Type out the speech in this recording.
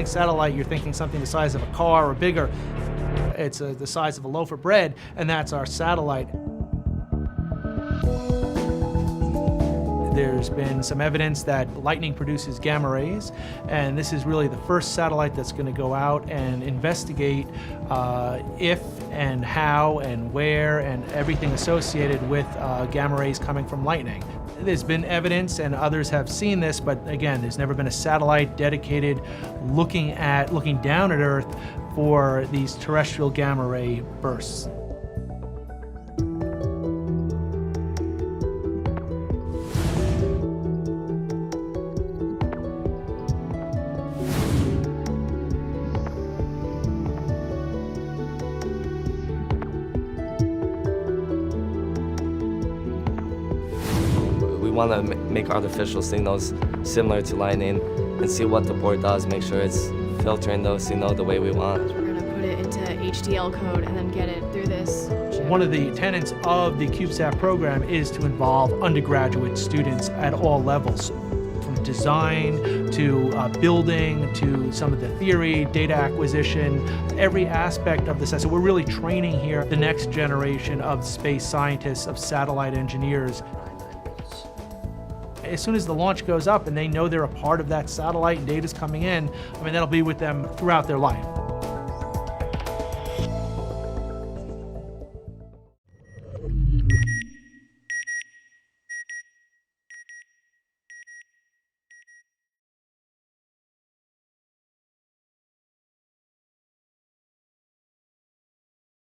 think satellite, you're thinking something the size of a car or bigger. It's the size of a loaf of bread, and that's our satellite. There's been some evidence that lightning produces gamma rays, and this is really the first satellite that's going to go out and investigate if and how and where and everything associated with gamma rays coming from lightning. There's been evidence, and others have seen this, but again, there's never been a satellite dedicated looking down at Earth for these terrestrial gamma ray bursts. We want to make artificial signals similar to lightning and see what the board does, make sure it's filtering those signals the way we want. We're going to put it into HDL code and then get it through this chip. One of the tenets of the CubeSat program is to involve undergraduate students at all levels, from design to building to some of the theory, data acquisition, every aspect of this. So we're really training here the next generation of space scientists, of satellite engineers. As soon as the launch goes up and they know they're a part of that satellite and data's coming in, I mean, that'll be with them throughout their life.